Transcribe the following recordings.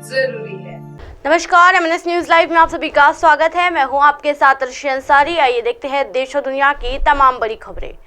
जरूरी है। नमस्कार, MNS न्यूज लाइव में आप सभी का स्वागत है। मैं हूं आपके साथ अर्शी अंसारी। आइए देखते हैं देश और दुनिया की तमाम बड़ी खबरें।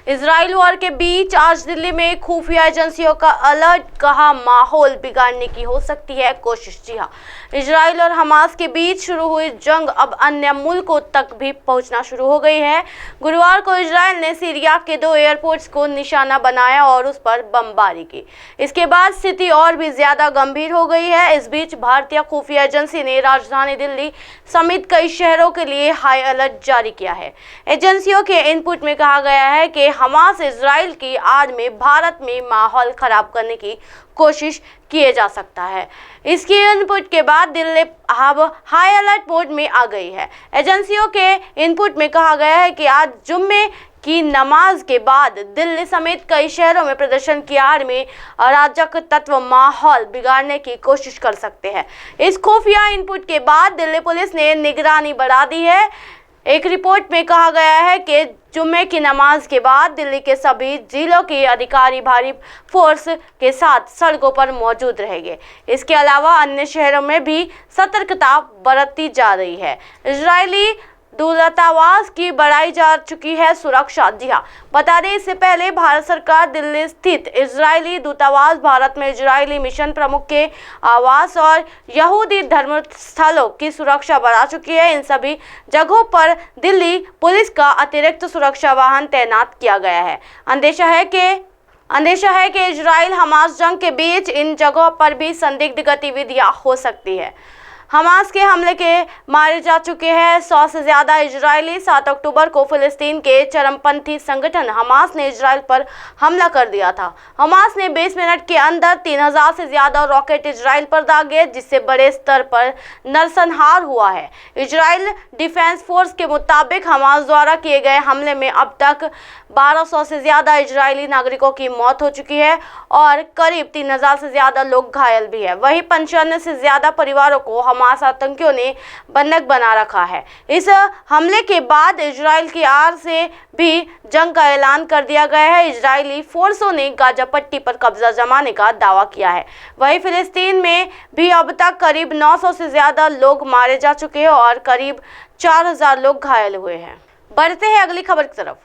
इजराइल वॉर के बीच आज दिल्ली में खुफिया एजेंसियों का अलर्ट, कहा माहौल बिगाड़ने की हो सकती है कोशिश। जी हां, इजराइल और हमास के बीच शुरू हुई जंग अब अन्य मुल्कों तक भी पहुंचना शुरू हो गई है। गुरुवार को इजराइल ने सीरिया के 2 एयरपोर्ट्स को निशाना बनाया और उस पर बमबारी की। इसके बाद स्थिति और भी ज्यादा गंभीर हो गई है। इस बीच भारतीय खुफिया एजेंसी ने राजधानी दिल्ली समेत कई शहरों के लिए हाई अलर्ट जारी किया है। एजेंसियों के इनपुट में कहा गया है कि हमास इजराइल की आड़ में भारत में माहौल खराब करने की कोशिश किए जा सकता है। इसकी इनपुट के बाद दिल्ली अब हाई अलर्ट मोड में आ गई है। एजेंसियों के इनपुट में कहा गया है कि आज जुम्मे की नमाज के बाद दिल्ली समेत कई शहरों में प्रदर्शन की आड़ में अराजक तत्व माहौल बिगाड़ने की कोशिश कर सकते हैं। इस खुफिया इनपुट के बाद दिल्ली पुलिस ने निगरानी बढ़ा दी है। एक रिपोर्ट में कहा गया है कि जुम्मे की नमाज के बाद दिल्ली के सभी जिलों के अधिकारी भारी फोर्स के साथ सड़कों पर मौजूद रहेंगे। इसके अलावा अन्य शहरों में भी सतर्कता बरती जा रही है। इजरायली दूतावास की बढ़ाई जा चुकी है सुरक्षा। जी हाँ, बता दें इससे पहले भारत सरकार दिल्ली स्थित इजरायली दूतावास, भारत में इजरायली मिशन प्रमुख के आवास और यहूदी धर्मस्थलों की सुरक्षा बढ़ा चुकी है। इन सभी जगहों पर दिल्ली पुलिस का अतिरिक्त सुरक्षा वाहन तैनात किया गया है। अंदेशा है कि इजराइल हमास जंग के बीच इन जगहों पर भी संदिग्ध गतिविधियां हो सकती है। हमास के हमले के मारे जा चुके हैं 100 से ज्यादा इजरायली। 7 अक्टूबर को फिलिस्तीन के चरमपंथी संगठन हमास ने इजराइल पर हमला कर दिया था। हमास ने 20 मिनट के अंदर 3000 से ज्यादा रॉकेट इजराइल पर दागे, जिससे बड़े स्तर पर नरसंहार हुआ है। इजराइल डिफेंस फोर्स के मुताबिक हमास द्वारा किए गए हमले में अब तक 1200 से ज्यादा इजरायली नागरिकों की मौत हो चुकी है और करीब 3000 से ज्यादा लोग घायल भी है। वहीं 95 से ज्यादा परिवारों को हमास आतंकियों ने बंधक बना रखा है। इस हमले के बाद इजराइल की आड़ से भी जंग का ऐलान कर दिया गया है। इजरायली फोर्सों ने गाजा पट्टी पर कब्जा जमाने का दावा किया है। वहीं फिलिस्तीन में भी अब तक करीब 900 से ज्यादा लोग मारे जा चुके हैं और करीब 4000 लोग घायल हुए हैं। बढ़ते हैं अगली खबर की तरफ।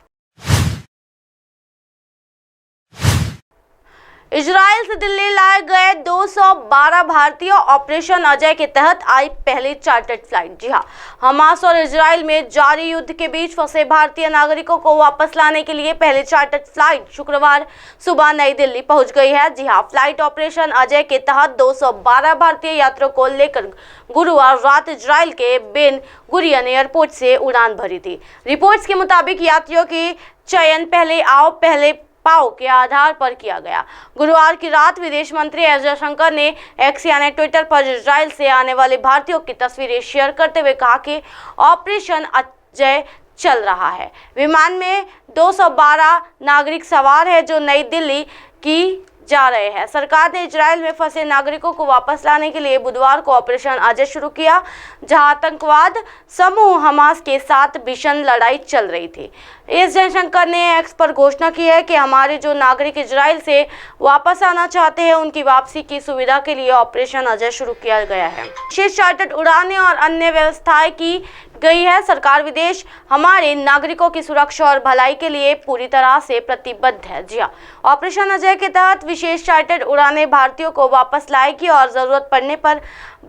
इजराइल से दिल्ली लाए गए 212 भारतीय ऑपरेशन अजय के तहत आई पहली चार्टर्ड फ्लाइट। जी हाँ, हमास और इजराइल में जारी युद्ध के बीच फंसे भारतीय नागरिकों को वापस लाने के लिए पहली चार्टर्ड फ्लाइट शुक्रवार सुबह नई दिल्ली पहुंच गई है। जी हाँ, फ्लाइट ऑपरेशन अजय के तहत 212 भारतीय यात्रियों को लेकर गुरुवार रात इजराइल के बेन गुरियन एयरपोर्ट से उड़ान भरी थी। रिपोर्ट्स के मुताबिक यात्रियों की चयन पहले आओ पहले पाओ के आधार पर किया गया। गुरुवार की रात विदेश मंत्री एस जयशंकर ने एक्स यानी ट्विटर पर इजराइल से आने वाले भारतीयों की तस्वीरें शेयर करते हुए कहा कि ऑपरेशन अजय चल रहा है। विमान में 212 नागरिक सवार है जो नई दिल्ली की जा रहे हैं। सरकार ने इजराइल में फंसे नागरिकों को वापस लाने के लिए बुधवार को ऑपरेशन अजय शुरू किया, जहां आतंकवाद समूह हमास के साथ भीषण लड़ाई चल रही थी। एस जयशंकर ने एक्स पर घोषणा की है कि हमारे जो नागरिक इजराइल से वापस आना चाहते हैं उनकी वापसी की सुविधा के लिए ऑपरेशन अजय शुरू किया गया है। विशेष चार्टर्ड उड़ानें और अन्य व्यवस्थाएं की गई है। सरकार विदेश हमारे नागरिकों की सुरक्षा और भलाई के लिए पूरी तरह से प्रतिबद्ध है। जी हाँ, ऑपरेशन अजय के तहत विशेष चार्टर्ड उड़ानें भारतीयों को वापस लाएगी और जरूरत पड़ने पर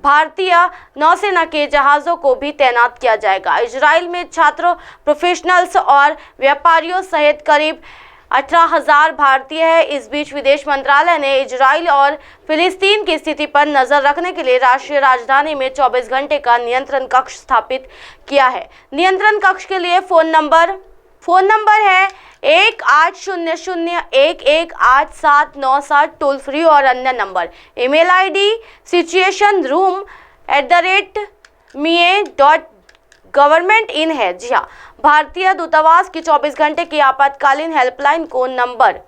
भारतीय नौसेना के जहाजों को भी तैनात किया जाएगा। इजराइल में छात्रों, प्रोफेशनल्स और व्यापारियों सहित करीब 18,000 भारतीय है। इस बीच विदेश मंत्रालय ने इजराइल और फिलिस्तीन की स्थिति पर नजर रखने के लिए राष्ट्रीय राजधानी में 24 घंटे का नियंत्रण कक्ष स्थापित किया है। नियंत्रण कक्ष के लिए फोन नंबर है 1800-118797 टोल फ्री और अन्य नंबर। ईमेल आईडी situationroom@me.governmentin है। जी हाँ, भारतीय दूतावास की 24 घंटे की आपातकालीन हेल्पलाइन को नंबर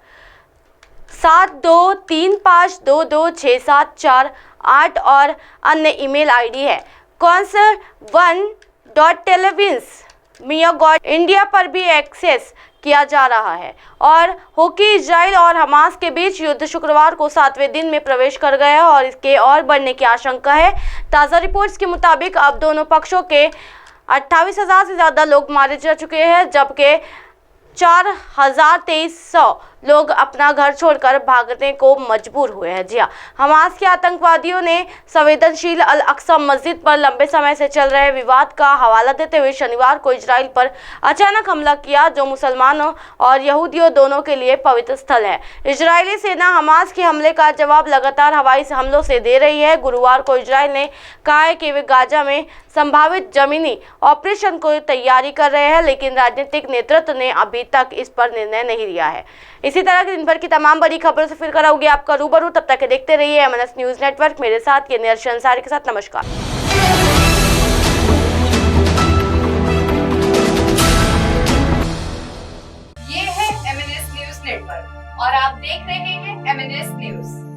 7235226748 और अन्य ईमेल आईडी है consul1.televisions.india पर भी एक्सेस किया जा रहा है और हो कि इजराइल और हमास के बीच युद्ध शुक्रवार को 7वें दिन में प्रवेश कर गया है और इसके और बढ़ने की आशंका है। ताज़ा रिपोर्ट्स के मुताबिक अब दोनों पक्षों के 28,000 से ज़्यादा लोग मारे जा चुके हैं, जबकि 4,2300 लोग अपना घर छोड़कर भागने को मजबूर हुए हैं। जी हाँ, हमास के आतंकवादियों ने संवेदनशील अल अक्सा मस्जिद पर लंबे समय से चल रहे विवाद का हवाला देते हुए शनिवार को इजराइल पर अचानक हमला किया, जो मुसलमानों और यहूदियों दोनों के लिए पवित्र स्थल है। इजरायली सेना हमास के हमले का जवाब लगातार हवाई हमलों से दे रही है। गुरुवार को इजराइल ने कहा है कि वे गाजा में संभावित जमीनी ऑपरेशन को तैयारी कर रहे हैं, लेकिन राजनीतिक नेतृत्व ने अभी तक इस पर निर्णय नहीं लिया है। इसी तरह की दिन भर की तमाम बड़ी खबरों से फिर कराऊंगी आपका रूबरू। तब तक देखते रहिए MNS न्यूज नेटवर्क। मेरे साथ ये निर्शल अंसारी के साथ नमस्कार। ये है MNS न्यूज नेटवर्क और आप देख रहे हैं MNS न्यूज।